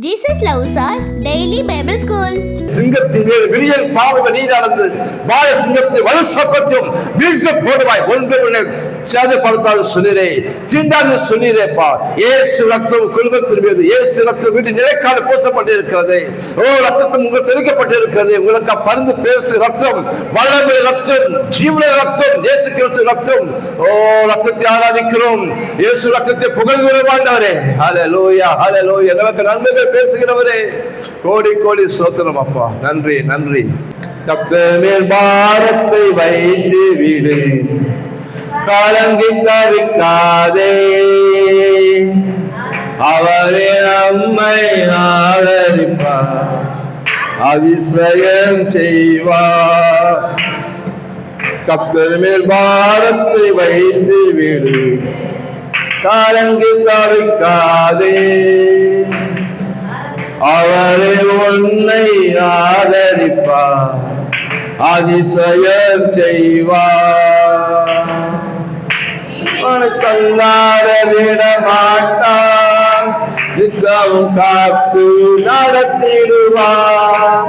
Jesus loves our daily Bible school. சிங்கத்தின் மேல் விரியல் பாவம் நீ நடந்து வாழ சிங்கத்தை வலு சொக்கத்தையும் வீழ்ச்ச போடுவாய் ஒன்று சேதப்படுத்தாது சொன்னீரே தீண்டாது சொன்னீரேப்பா. ஏசு ரத்தம் குடும்பத்தின் மீது ஏசு ரத்தம் வீட்டு நிலைக்கால பூசப்பட்டிருக்கிறது. ஓ ரத்தம் உங்களுக்கு தெளிக்கப்பட்டிருக்கிறது. உங்களுக்கு பரிந்து பேசு ரத்தம் வல்லமை ரத்தம் ஜீவன ரத்தம் இயேசு கிறிஸ்து ரத்தம். ஓ ரத்தத்தை ஆராதிக்கிறோம். இயேசு ரத்தத்தை புகழ்கிறோம் ஆண்டவரே. ஹல்லேலூயா ஹல்லேலூயா. எங்களுக்கு நன்மைகள் பேசுகிறவரே கோடி கோடி ஸ்தோத்திரம் அப்பா. நன்றி நன்றி. கர்த்தர் மேல் பாரத்தை வைத்து விடு, கலங்கி தவிக்காதே. அவரே நம்மை ஆதரிப்பார், அதிசயம் செய்வார். கர்த்தர் மேல் பாரத்தை வைத்து விடு, கலங்கி தவிக்காதே. அவரே உன்னை ஆதரிப்பார், அதிசயம் செய்வார். கல்லாட விட மாட்டான், நித்தமும் காத்து நடத்திடுவார்.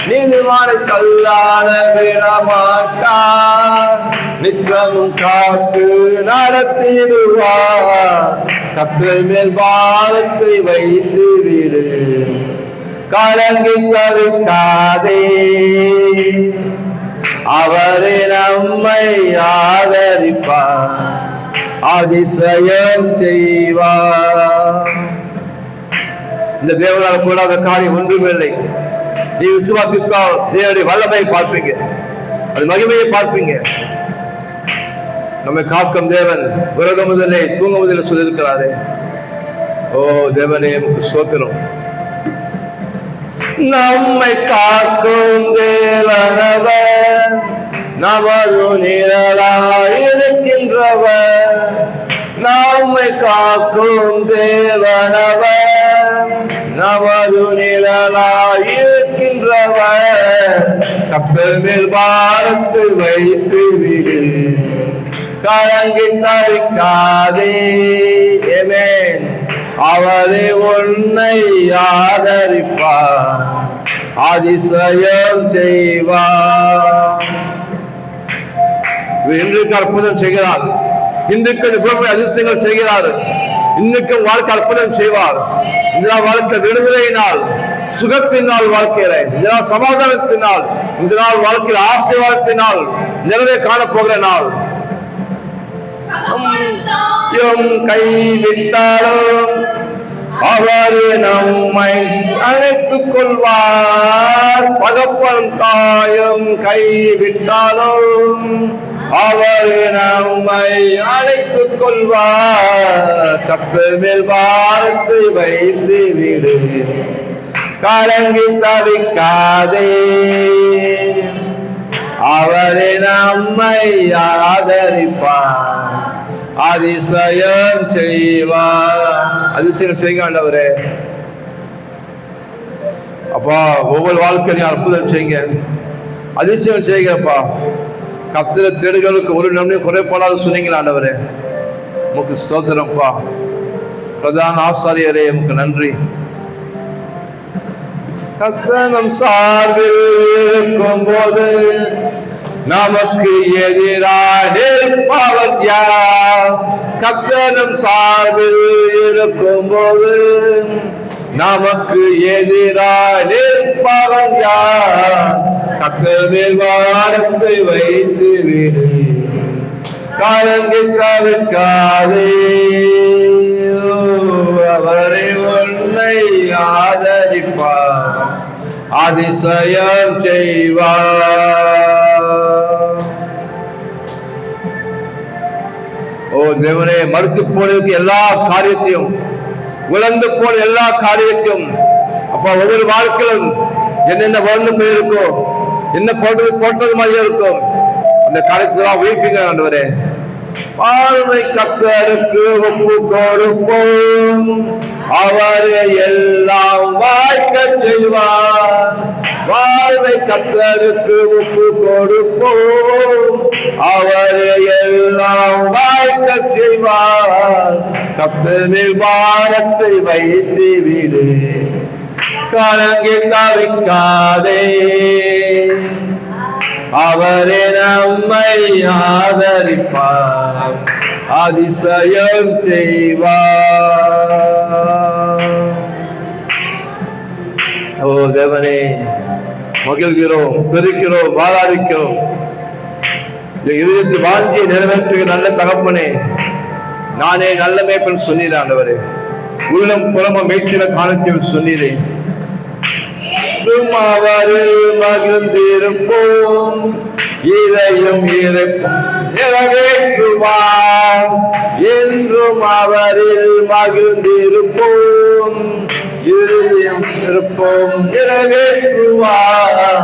நீதிமான கல்லாட விட மாட்டான், நித்தமும் காத்து நடத்திடுவார். கர்த்தர் மேல் பாரத்தை வைத்து விடு, கலங்கி தவிக்காதே. அவரே நம்மை ஆதரிப்பார், அதிசயம் செய்வார். இந்த தேவனால் கூடாத காரியம் ஒன்றுமில்லை. நீ விசுவாசித்தால் தேவனுடைய வல்லமையை பார்ப்பீங்க, அது மகிமையை பார்ப்பீங்க. நம்மை காக்கும் தேவன் உலக முதலே தூங்க முதலே சொல்லியிருக்கிறாரே. ஓ தேவனே ஸ்தோத்திரம். நம்மை காக்கும் தேவனவர், நமது நிழலாயிருக்கின்றவர். நம்மை காக்கும் தேவனவர், நமது நிழலாயிருக்கின்றவர். கர்த்தர் மேல் பாரத்தை வைத்து விடு, கலங்கி தவிக்காதே. ஆமென். அவரே உன்னை ஆதரிப்பார், அதிசயம் செய்வார். இன்றைக்கு அற்புதம் செய்கிறார், இன்றைக்கு அதிசயங்கள் செய்கிறார், இன்னைக்கும் வாழ்க்கை அற்புதம் செய்வார். இந்த வாழ்க்கை விடுதலையினால், சுகத்தினால் வாழ்க்கையில, இந்த நாள் சமாதானத்தினால், இந்த நாள் வாழ்க்கையில் ஆசீர்வாதத்தினால் நிறைவே காணப்போகிற நாள். கைவிட்டாலும் அவர் நம்மை அழைத்துக் கொள்வார். பகப்பன் தாயும் கைவிட்டாலும் அவர் நம்மை அழைத்துக் கொள்வார். கர்த்தர் மேல் பாரத்தை வைத்து விடு, கலங்கி தவிக்காதே. அவரே நம்மை ஆதரிப்பார், அதிசயம் செய்வார். அதிசயம் செய்யுங்க ஆண்டவரே. அப்பா ஒவ்வொரு வாழ்க்கையும் அற்புதம் செய்யுங்க, அதிசயம் செய்யுங்கப்பா. கர்த்தரை தேடுகளுக்கு ஒரு நன்மையும் குறைபாடாது சொன்னீங்களா ஆண்டவரே. உமக்கு ஸ்தோத்திரம்ப்பா. பிரதான ஆசாரியரே உமக்கு நன்றி. கர்த்தர் சார்பில் இருக்கும் போது நமக்கு எதிராக நிற்பவர் யார்? கர்த்தர் சார்பில் இருக்கும் போது நமக்கு எதிராக நிற்பவர் யார்? கர்த்தர் மேல் பாரத்தை வைத்து விடு, கலங்கி தவிக்காதே. அவரை உன்னை ஆதரிப்பார், அதிசயம் செய்வார். ஓ தேவனே, மறுத்து போனதுக்கு எல்லா காரியத்தையும், உழந்து போன எல்லா காரியத்தையும் அப்பா ஒவ்வொரு வாழ்க்கையிலும் என்னென்ன வளர்ந்து போயிருக்கோ, என்ன போட்டது மாதிரியே இருக்கும், அந்த காரியத்தெல்லாம் உயிர்ப்பீங்க ஆண்டவரே. வாழ்வை கர்த்தருக்கு ஒப்பு கொடுப்போம், அவர் எல்லாம் வாய்க்க செய்வார். வாழ்வை கர்த்தருக்கு ஒப்பு கொடுப்போம், அவர் எல்லாம் வாய்க்க செய்வார். கர்த்தர் மேல் பாரத்தை வைத்து விடு, கலங்கி தவிக்காதே. அவரே நம்மை ஆதரிப்பார், அதிசயம் செய்வார். ஓ தேவனே, மகிழ்கிறோம், பெருக்கிறோம், வாழாடிக்கிறோம். இதயத்தை வாங்கி நிறைவேற்றுகிற நல்ல தகப்பனே, நானே நல்ல மேய்ப்பன் சொன்னீரே ஆண்டவரே. உள்ளம் புறம மேய்க்கிற காலத்தில் சொன்னீரே. அவரில் மகிழ்ந்திருப்போம், இதயம் நிறைவேற்றுவார். என்றும் அவரில் மகிழ்ந்திருப்போம், இருதயம் இருப்போம், நிறைவேற்றுவார்.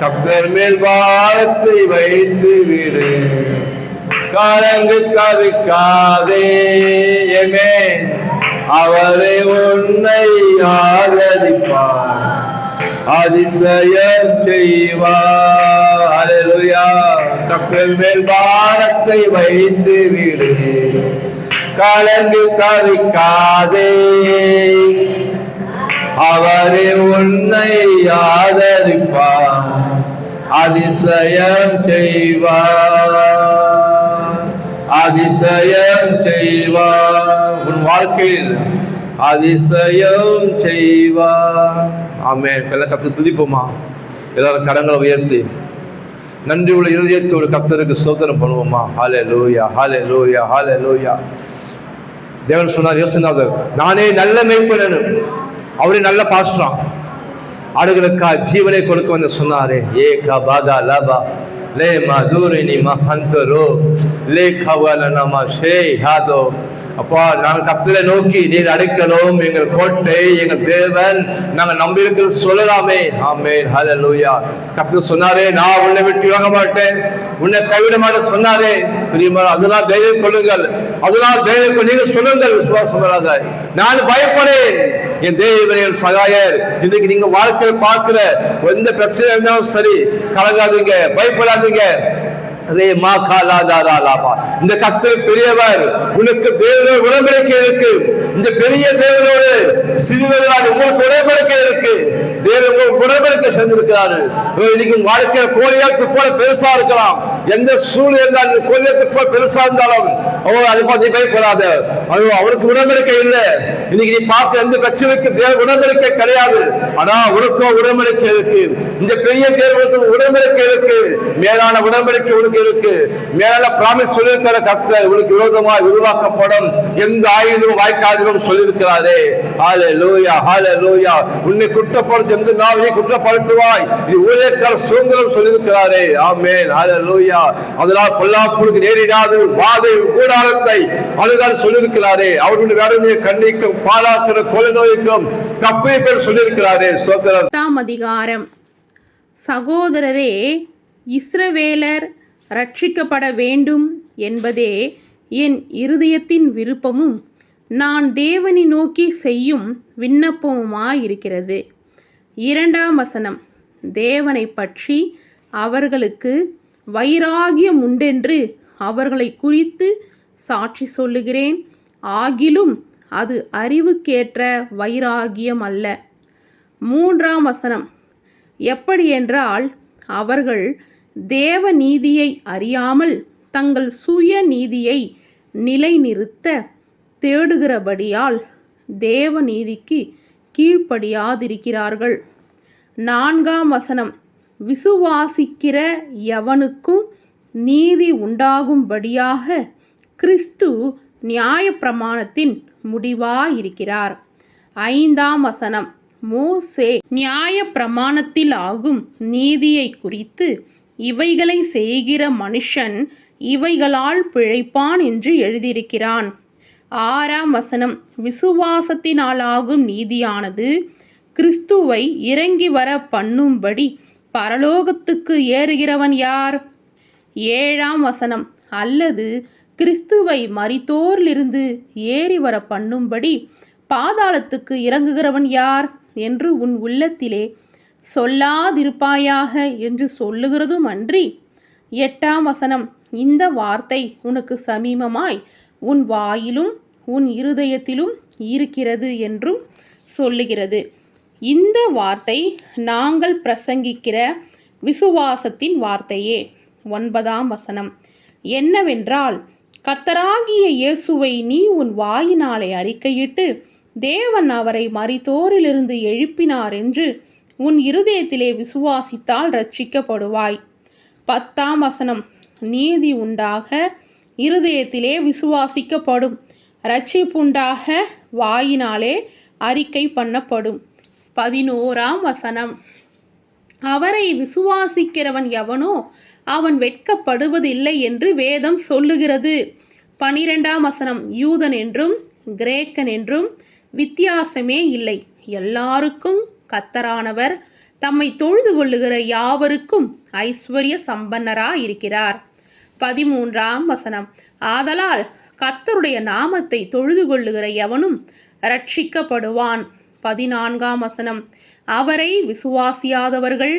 கர்த்தர் மேல் வாரத்தை வைத்து விடு, கலங்கு தவிக்காதே. அவரை உன்னை ஆதரிப்பார், அதிசயம் செய்வார். அல்லேலூயா. கர்த்தர் மேல் பாரத்தை வைத்து விடு, கலங்கு தவிக்காதே. அவரே உன்னை ஆதரிப்பார், அதிசயம் செய்வார், அதிசயம் செய்வார். உன் வாழ்க்கையில் அதிசயம் செய்வார். ஆமென். கர்த்தரை துதிப்போமா? எல்லாரும் கரங்களை உயர்த்தி நன்றி உள்ள இருதயத்தோடு கர்த்தருக்கு ஸ்தோத்திரம் பண்ணுவோமா? ஹல்லேலூயா, ஹல்லேலூயா, ஹல்லேலூயா. தேவன் சொன்னார், யோசனாதர், நானே நல்ல மேய்ப்பன், அவரே நல்ல பாஸ்டர், ஆடுகளுக்காக ஜீவனை கொடுக்க வந்து சொன்னாரே. ஏகா பாதா லபா லே மதுரினி மஹந்தரோ லே கவல நம ஷே ஹாதோ. அப்பா, நாங்கள் கர்த்தரை நோக்கி நீர் அடைக்கலும், எங்கள் கோட்டை, எங்கள் தேவன், நாங்கள் நம்பியிருக்கிறது சொல்லலாமே. ஆமென், ஹல்லேலூயா. கர்த்தர் சொன்னாரே, நான் உன்னை விட்டு வாங்க மாட்டேன், உன்னை கைவிட மாட்டேன் சொன்னாரே. பிரியமான, அதனால் தைரியம் கொள்ளுங்கள், அதனால் தைரியம் நீங்கள் சொல்லுங்கள் விசுவாசமாக. நான் பயப்படேன், என் தேவன் என் சகாயர். இன்னைக்கு நீங்க வாழ்க்கையில் பார்க்கிற எந்த பிரச்சனை இருந்தாலும் சரி, கலங்காதீங்க, பயப்படாதீங்க. இந்த கர்த்தர் பெரியவர், உனக்கு தேவனோடு உடன்படிக்கை இருக்கு. இந்த பெரிய தேவனோடு சிறுவர்களால் உங்களுக்கு உடன்படிக்கை இருக்கு. தேவன் உங்களுக்கு உடன்படிக்கை செஞ்சிருக்கிறாரு. இன்னைக்கு வாழ்க்கையில கோலியாத்து போல பெருசா இருக்கலாம், எந்த சூழ்நிலை இருந்தாலும் கோலியாத்து போல பெருசா இருந்தாலும் அதை பார்த்து பயப்படாத. அவருக்கு உடன்படிக்கை இல்லை. இன்னைக்கு நீ பார்த்த எந்த பிரச்சனைக்கு தேவ உடன்படிக்கை கிடையாது. ஆனா உனக்கும் உடன்படிக்கை இருக்கு. இந்த பெரிய தேவனுக்கு உடன்படிக்கை இருக்கு, மேலான உடன்படிக்கை உனக்கு இருக்கு. மேலான பிராமிஸ் சொல்லியிருக்கிற கர்த்தர் உனக்கு விரோதமாக உருவாக்கப்படும் எந்த ஆயுதமும் வாய்க்காதும் சொல்லியிருக்கிறாரே. ஹல்லேலூயா, ஹல்லேலூயா. உன்னை குற்றப்படுத்த எந்த நாவை குற்றப்படுத்துவாய், இது ஊழியக்கார சுதந்திரம் சொல்லியிருக்கிறாரே. ஆமென், ஹல்லேலூயா. அதனால் பொல்லாப்புக்கு நேரிடாது வாதை கூடாரத்தை அதுதான் சொல்லியிருக்கிறாரே. அவர்களுடைய வேலையை கண்டிக்கும், பாலாக்கிற கொலை நோய்க்கும் தப்பிப்பேர் சொல்லியிருக்கிறாரே. சோதரர் 10ஆம் அதிகாரம். சகோதரரே, இஸ்ரவேலர் ரட்சிக்கப்பட வேண்டும் என்பதே என் இருதயத்தின் விருப்பமும் நான் தேவனை நோக்கி செய்யும் விண்ணப்பமுமாயிருக்கிறது. 2ஆம் வசனம். தேவனை பற்றி அவர்களுக்கு வைராகியம் உண்டென்று அவர்களை குறித்து சாட்சி சொல்லுகிறேன், ஆகிலும் அது அறிவுக்கேற்ற வைராகியம் அல்ல. 3ஆம் வசனம். எப்படியென்றால் அவர்கள் தேவ நீதியை அறியாமல் தங்கள் சுய நீதியை நிலைநிறுத்த தேடுகிறபடியால் தேவ நீதிக்கு கீழ்ப்படியாதிருக்கிறார்கள். 4ஆம் வசனம். விசுவாசிக்கிற எவனுக்கும் நீதி உண்டாகும்படியாக கிறிஸ்து நியாயப்பிரமாணத்தின் முடிவாயிருக்கிறார். 5ஆம் வசனம். மோசே நியாயப்பிரமாணத்தில் ஆகும் நீதியை குறித்து இவைகளை செய்கிற மனுஷன் இவைகளால் பிழைப்பான் என்று எழுதியிருக்கிறான். 6ஆம் வசனம். விசுவாசத்தினாலாகும் நீதியானது கிறிஸ்துவை இறங்கி வர பண்ணும்படி பரலோகத்துக்கு ஏறுகிறவன் யார்? 7ஆம் வசனம். அல்லது கிறிஸ்துவை மரித்தோரிலிருந்து ஏறி வர பண்ணும்படி பாதாளத்துக்கு இறங்குகிறவன் யார் என்று உன் உள்ளத்திலே சொல்லாதிருப்பாயாக என்று சொல்லுகிறதும் அன்றி. 8ஆம் வசனம். இந்த வார்த்தை உனக்கு சமீபமாய் உன் வாயிலும் உன் இருதயத்திலும் இருக்கிறது என்றும் சொல்லுகிறது. இந்த வார்த்தை நாங்கள் பிரசங்கிக்கிற விசுவாசத்தின் வார்த்தையே. 9ஆம் வசனம் என்னவென்றால், கர்த்தராகிய இயேசுவை நீ உன் வாயினாலே அறிக்கையிட்டு தேவன் அவரை மரித்தோரிலிருந்து எழுப்பினார் என்று உன் இருதயத்திலே விசுவாசித்தால் இரட்சிக்கப்படுவாய். 10ஆம் வசனம் நீதி உண்டாக இருதயத்திலே விசுவாசிக்கப்படும், இரட்சிப்புண்டாக வாயினாலே அறிக்கை பண்ணப்படும். 11ஆம் வசனம் அவரை விசுவாசிக்கிறவன் எவனோ அவன் வெட்கப்படுவதில்லை என்று வேதம் சொல்லுகிறது. 12ஆம் வசனம் யூதன் என்றும் கிரேக்கன் என்றும் வித்தியாசமே இல்லை, எல்லாருக்கும் கர்த்தரானவர் தம்மை தொழுது கொள்ளுகிற யாவருக்கும் ஐஸ்வர்ய சம்பன்னராயிருக்கிறார். 13ஆம் வசனம் ஆதலால் கர்த்தருடைய நாமத்தை தொழுது கொள்ளுகிற எவனும் இரட்சிக்கப்படுவான். 14ஆம் வசனம் அவரை விசுவாசியாதவர்கள்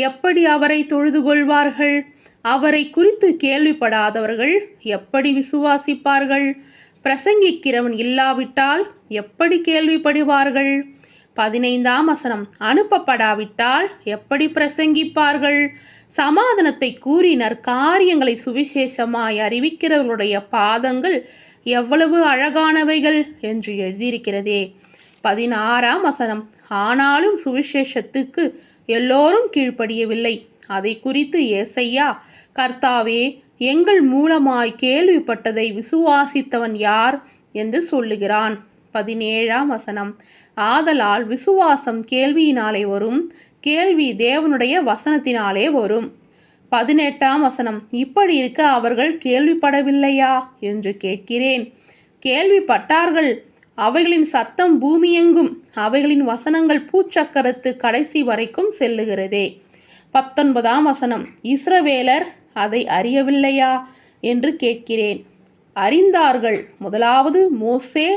எப்படி அவரை தொழுது கொள்வார்கள்? அவரை குறித்து கேள்விப்படாதவர்கள் எப்படி விசுவாசிப்பார்கள்? பிரசங்கிக்கிறவன் இல்லாவிட்டால் எப்படி கேள்விப்படுவார்கள்? 15ஆம் வசனம் அனுப்பப்படாவிட்டால் எப்படி பிரசங்கிப்பார்கள்? சமாதானத்தை கூறி நற்காரியங்களை சுவிசேஷமாய் அறிவிக்கிறவர்களுடைய பாதங்கள் எவ்வளவு அழகானவைகள் என்று எழுதியிருக்கிறதே. 16ஆம் வசனம் ஆனாலும் சுவிசேஷத்துக்கு எல்லோரும் கீழ்ப்படியவில்லை. அதை குறித்து ஏசையா, கர்த்தாவே எங்கள் மூலமாய் கேள்விப்பட்டதை விசுவாசித்தவன் யார் என்று சொல்லுகிறான். 17ஆம் வசனம் ஆதலால் விசுவாசம் கேள்வியினாலே வரும், கேள்வி தேவனுடைய வசனத்தினாலே வரும். 18ஆம் வசனம் இப்படி இருக்க அவர்கள் கேள்விப்படவில்லையா என்று கேட்கிறேன். கேள்விப்பட்டார்கள், அவைகளின் சத்தம் பூமியெங்கும், அவைகளின் வசனங்கள் பூச்சக்கரத்து கடைசி வரைக்கும் செல்லுகிறதே. 19ஆம் வசனம் இஸ்ரவேலர் அதை அறியவில்லையா என்று கேட்கிறேன். அறிந்தார்கள். முதலாவது மோசே,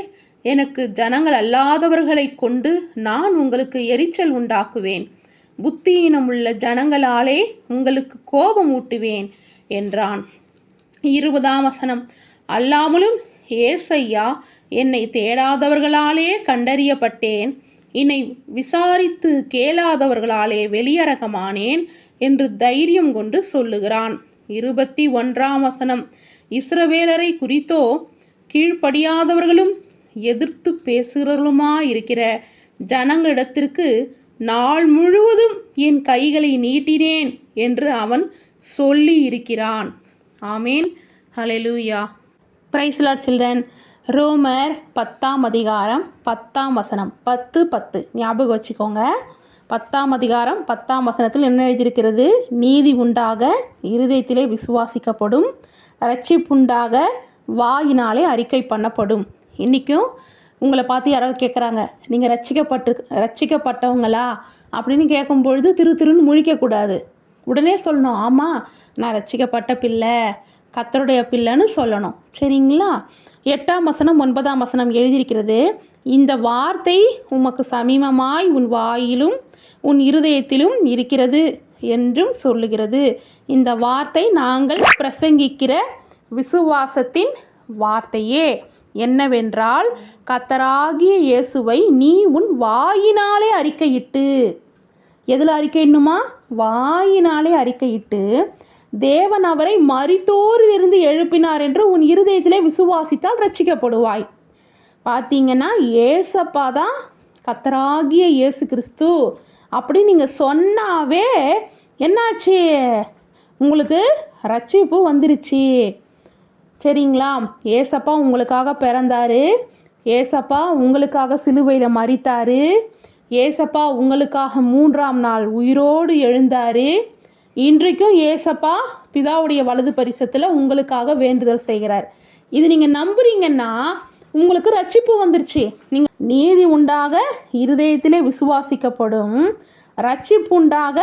எனக்கு ஜனங்கள் அல்லாதவர்களை கொண்டு நான் உங்களுக்கு எரிச்சல் உண்டாக்குவேன், புத்தியினமுள்ள ஜனங்களாலே உங்களுக்கு கோபம் ஊட்டுவேன் என்றான். 20ஆம் வசனம் அல்லாமலும் ஏசையா, என்னை தேடாதவர்களாலே கண்டறியப்பட்டேன், என்னை விசாரித்து கேளாதவர்களாலே வெளியரங்கமானேன் என்று தைரியம் கொண்டு சொல்லுகிறான். 21ஆம் வசனம் இஸ்ரவேலரை குறித்தோ கீழ்ப்படியாதவர்களும் எதிர்த்து பேசுகிறவர்களுமாயிருக்கிற ஜனங்களிடத்திற்கு நாள் முழுவதும் என் கைகளை நீட்டினேன் என்று அவன் சொல்லி இருக்கிறான். Amen. Hallelujah. Praise the lord children. ரோமர் 10ஆம் அதிகாரம் 10ஆம் வசனம் 10:10 ஞாபகம் வச்சுக்கோங்க. 10ஆம் அதிகாரம் 10ஆம் வசனத்தில் என்ன எழுதியிருக்கிறது? நீதி உண்டாக இருதயத்திலே விசுவாசிக்கப்படும், இரட்சிப்புண்டாக வாயினாலே அறிக்கை பண்ணப்படும். இன்றைக்கும் உங்களை பார்த்து யாராவது கேட்குறாங்க, நீங்கள் ரட்சிக்கப்பட்டவங்களா அப்படின்னு கேட்கும் பொழுது திருன்னு முழிக்கக்கூடாது. உடனே சொல்லணும், ஆமாம் நான் ரட்சிக்கப்பட்ட பிள்ளை, கர்த்தருடைய பிள்ளைன்னு சொல்லணும். சரிங்களா? 8ஆம் வசனம் 9ஆம் வசனம் எழுதியிருக்கிறது, இந்த வார்த்தை உமக்கு சமீபமாய் உன் வாயிலும் உன் இருதயத்திலும் இருக்கிறது என்றும் சொல்லுகிறது. இந்த வார்த்தை நாங்கள் பிரசங்கிக்கிற விசுவாசத்தின் வார்த்தையே. என்னவென்றால், கர்த்தராகிய இயேசுவை நீ உன் வாயினாலே அறிக்கையிட்டு, எதில் அறிக்கையிடணுமா? வாயினாலே அறிக்கையிட்டு தேவன் அவரை மரித்தோரிலிருந்து எழுப்பினார் என்று உன் இருதயத்திலே விசுவாசித்தால் ரட்சிக்கப்படுவாய். பார்த்தீங்கன்னா ஏசப்பா தான் கர்த்தராகிய இயேசு கிறிஸ்து அப்படி நீங்கள் சொன்னாவே என்னாச்சு? உங்களுக்கு ரட்சிப்பு வந்துருச்சு. சரிங்களா? ஏசப்பா உங்களுக்காக பிறந்தார், ஏசப்பா உங்களுக்காக சிலுவையில் மரித்தார், ஏசப்பா உங்களுக்காக 3ஆம் நாள் உயிரோடு எழுந்தார். இன்றைக்கும் ஏசப்பா பிதாவுடைய வலது பரிசத்தில் உங்களுக்காக வேண்டுதல் செய்கிறார். இது நீங்கள் நம்புறீங்கன்னா உங்களுக்கு ரட்சிப்பு வந்துருச்சு. நீங்கள் நீதி உண்டாக இருதயத்திலே விசுவாசிக்கப்படும், ரட்சிப்பு உண்டாக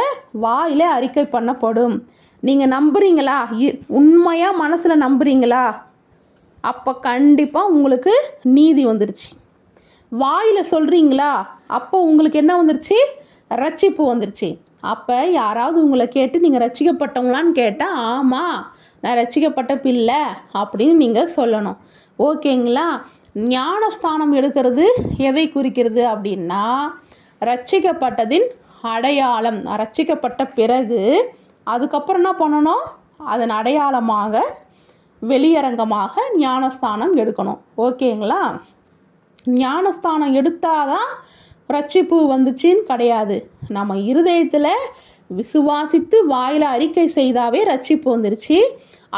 வாயிலே அறிக்கை பண்ணப்படும். நீங்கள் நம்புறீங்களா? உண்மையாக மனசில் நம்புறீங்களா? அப்போ கண்டிப்பாக உங்களுக்கு நீதி வந்துருச்சு. வாயில் சொல்கிறீங்களா? அப்போ உங்களுக்கு என்ன வந்துருச்சு? ரட்சிப்பு வந்துருச்சு. அப்போ யாராவது உங்களை கேட்டு நீங்கள் ரட்சிக்கப்பட்டவங்களான்னு கேட்டால், ஆமாம் நான் ரட்சிக்கப்பட்ட பிள்ளை அப்படின்னு நீங்கள் சொல்லணும். ஓகேங்களா? ஞானஸ்தானம் எடுக்கிறது எதை குறிக்கிறது அப்படின்னா, ரட்சிக்கப்பட்டதின் அடையாளம். ரட்சிக்கப்பட்ட பிறகு அதுக்கப்புறம் என்ன பண்ணணும்? அதன் அடையாளமாக வெளியரங்கமாக ஞானஸ்தானம் எடுக்கணும். ஓகேங்களா? ஞானஸ்தானம் எடுத்தாதான் ரட்சிப்பு வந்துச்சின்னு கிடையாது. நம்ம இருதயத்தில் விசுவாசித்து வாயில் அறிக்கை செய்தாவே ரட்சிப்பு வந்துருச்சு.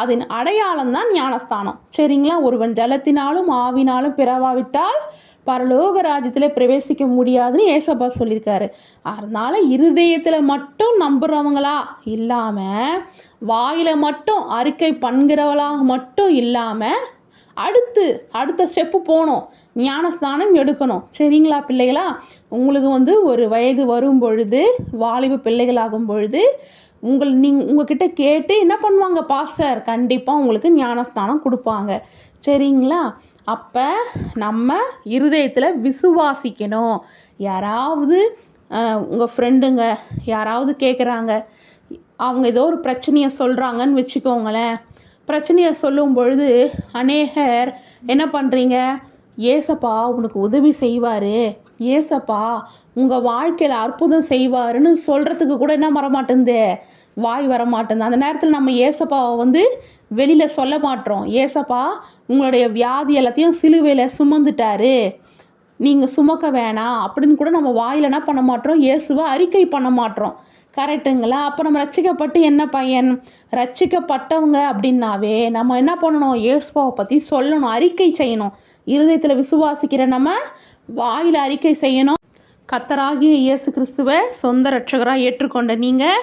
அதன் அடையாளம் தான் ஞானஸ்தானம். சரிங்களா? ஒருவன் ஜலத்தினாலும் ஆவினாலும் பிறவாவிட்டால் பரலோக ராஜ்யத்தில் பிரவேசிக்க முடியாதுன்னு ஏசப்பா சொல்லியிருக்காரு. அதனால் இருதயத்தில் மட்டும் நம்புகிறவங்களா இல்லாமல், வாயில் மட்டும் அறிக்கை பண்ணுகிறவளாக மட்டும் இல்லாமல், அடுத்த ஸ்டெப்பு போகணும். ஞானஸ்தானம் எடுக்கணும். சரிங்களா பிள்ளைகளா? உங்களுக்கு ஒரு வயது வரும் பொழுது, வாலிப பிள்ளைகளாகும் பொழுது உங்ககிட்ட கேட்டு என்ன பண்ணுவாங்க? பாஸ்டர் கண்டிப்பாக உங்களுக்கு ஞானஸ்தானம் கொடுப்பாங்க. சரிங்களா? அப்போ நம்ம இருதயத்தில் விசுவாசிக்கணும். யாராவது உங்கள் ஃப்ரெண்டுங்க யாராவது கேட்குறாங்க, அவங்க ஏதோ ஒரு பிரச்சனையை சொல்கிறாங்கன்னு வச்சுக்கோங்களேன். பிரச்சனையை சொல்லும் பொழுது அநேகர் என்ன பண்ணுறீங்க? ஏசப்பா உனக்கு உதவி செய்வார், ஏசப்பா உங்கள் வாழ்க்கையில் அற்புதம் செய்வாருன்னு சொல்கிறதுக்கு கூட என்ன வரமாட்டேங்குது? வாய் வரமாட்டேங்குது. அந்த நேரத்தில் நம்ம ஏசப்பாவை வெளியில் சொல்ல மாட்டோம். ஏசப்பா உங்களுடைய வியாதி எல்லாத்தையும் சிலுவையில் சுமந்துட்டாரு, நீங்கள் சுமக்க வேணாம் அப்படின்னு கூட நம்ம வாயில் என்ன பண்ண மாட்டோம்? இயேசுவை அறிக்கை பண்ண மாட்டோம். கரெக்டுங்களா? அப்போ நம்ம ரட்சிக்கப்பட்டு என்ன பயன்? ரட்சிக்கப்பட்டவங்க அப்படின்னாவே நம்ம என்ன பண்ணணும்? இயேசுவை பற்றி சொல்லணும், அறிக்கை செய்யணும். இருதயத்தில் விசுவாசிக்கிற நம்ம வாயில் அறிக்கை செய்யணும். கர்த்தராகிய இயேசு கிறிஸ்துவை சொந்த இரட்சகராக ஏற்றுக்கொண்ட நீங்கள்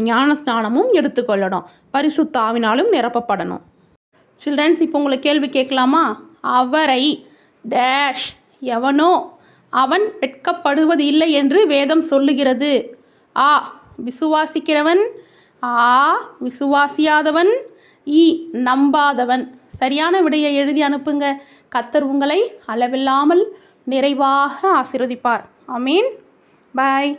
ஞானஸ்நானமும் எடுத்துக்கொள்ளணும். பரிசுத்த ஆவினாலும் நிரப்பப்படணும். சில்ட்ரன்ஸ், இப்போ உங்களுக்கு கேள்வி கேட்கலாமா? அவரை டேஷ் எவனோ அவன் வெட்கப்படுவது இல்லை என்று வேதம் சொல்லுகிறது. ஆ விசுவாசிக்கிறவன், ஆ விசுவாசியாதவன், ஈ நம்பாதவன். சரியான விடையை எழுதி அனுப்புங்க. கர்த்தர் உங்களை அளவில்லாமல் நிறைவாக ஆசீர்வதிப்பார். ஆமீன். பாய்.